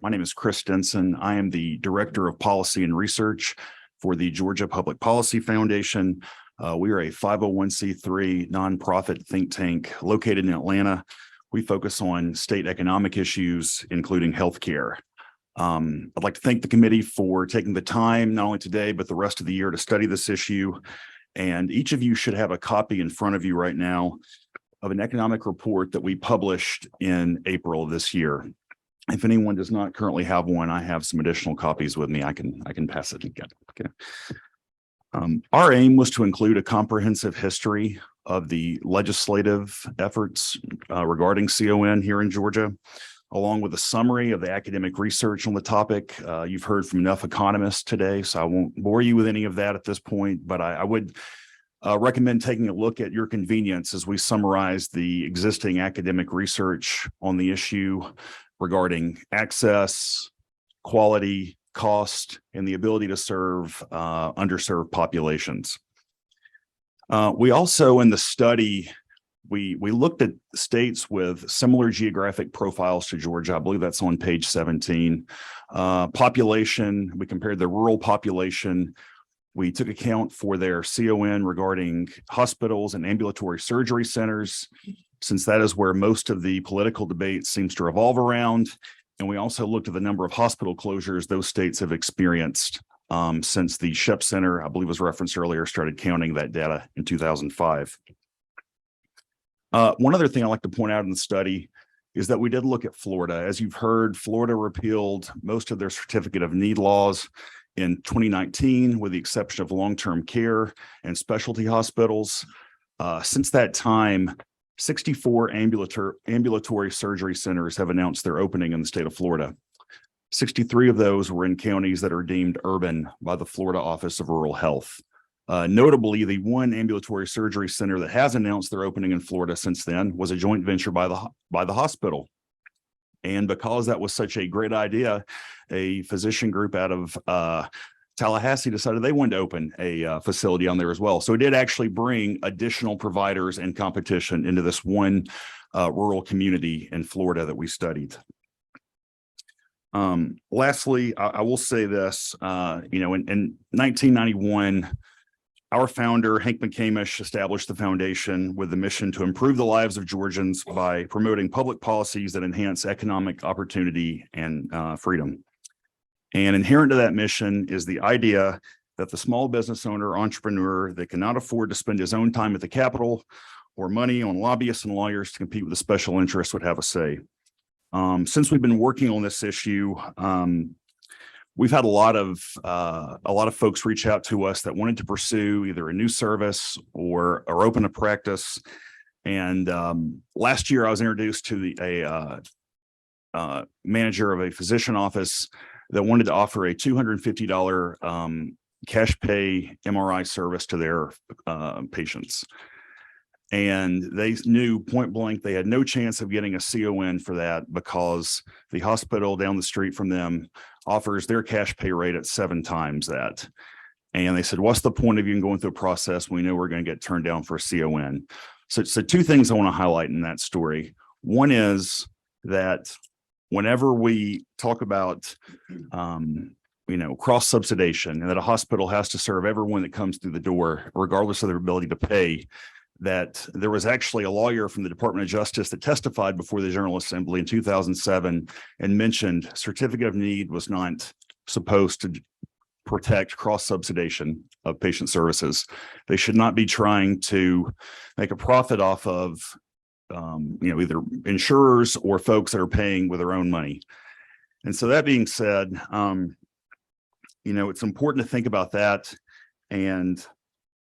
My name is Chris Denson. I am the Director of Policy and Research for the Georgia Public Policy Foundation. We are a 501c3 nonprofit think tank located in Atlanta. We focus on state economic issues, including healthcare. I'd like to thank the committee for taking the time, not only today, but the rest of the year to study this issue. And each of you should have a copy in front of you right now of an economic report that we published in April of this year. If anyone does not currently have one, I have some additional copies with me. I can pass it again. Okay. Our aim was to include a comprehensive history of the legislative efforts regarding CON here in Georgia, along with a summary of the academic research on the topic. You've heard from enough economists today, so I won't bore you with any of that at this point, but I would recommend taking a look at your convenience as we summarize the existing academic research on the issue regarding access, quality, cost, and the ability to serve underserved populations. We also, in the study, we looked at states with similar geographic profiles to Georgia. I believe that's on page 17. Population, we compared the rural population. We took account for their CON regarding hospitals and ambulatory surgery centers, since that is where most of the political debate seems to revolve around. And we also looked at the number of hospital closures those states have experienced since the Shep Center, I believe was referenced earlier, started counting that data in 2005. One other thing I'd like to point out in the study is that we did look at Florida. As you've heard, Florida repealed most of their certificate of need laws in 2019, with the exception of long-term care and specialty hospitals. Since that time, 64 ambulatory surgery centers have announced their opening in the state of Florida. 63 of those were in counties that are deemed urban by the Florida Office of Rural Health. Notably, the one ambulatory surgery center that has announced their opening in Florida since then was a joint venture by the hospital. And because that was such a great idea, a physician group out of Tallahassee decided they wanted to open a facility on there as well. So it did actually bring additional providers and competition into this one rural community in Florida that we studied. Lastly, I will say this, in 1991, our founder, Hank McCamish, established the foundation with the mission to improve the lives of Georgians by promoting public policies that enhance economic opportunity and freedom. And inherent to that mission is the idea that the small business owner or entrepreneur that cannot afford to spend his own time at the Capitol or money on lobbyists and lawyers to compete with the special interests would have a say. Since we've been working on this issue, we've had a lot of folks reach out to us that wanted to pursue either a new service or open a practice. And last year, I was introduced to a manager of a physician office that wanted to offer a $250 cash pay MRI service to their patients. And they knew point blank they had no chance of getting a CON for that because the hospital down the street from them offers their cash pay rate at 7 times that. And they said, what's the point of you going through a process? We know we're going to get turned down for a CON. So 2 things I want to highlight in that story. One is that whenever we talk about, cross subsidization and that a hospital has to serve everyone that comes through the door, regardless of their ability to pay, that there was actually a lawyer from the Department of Justice that testified before the General Assembly in 2007 and mentioned certificate of need was not supposed to protect cross subsidization of patient services. They should not be trying to make a profit off of either insurers or folks that are paying with their own money. And so that being said, it's important to think about that. And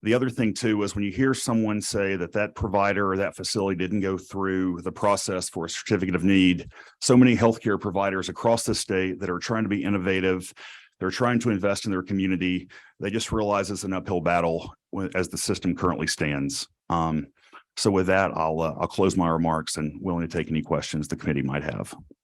the other thing too is when you hear someone say that provider or that facility didn't go through the process for a certificate of need, so many healthcare providers across the state that are trying to be innovative, they're trying to invest in their community, they just realize it's an uphill battle as the system currently stands. So with that, I'll close my remarks and willing to take any questions the committee might have.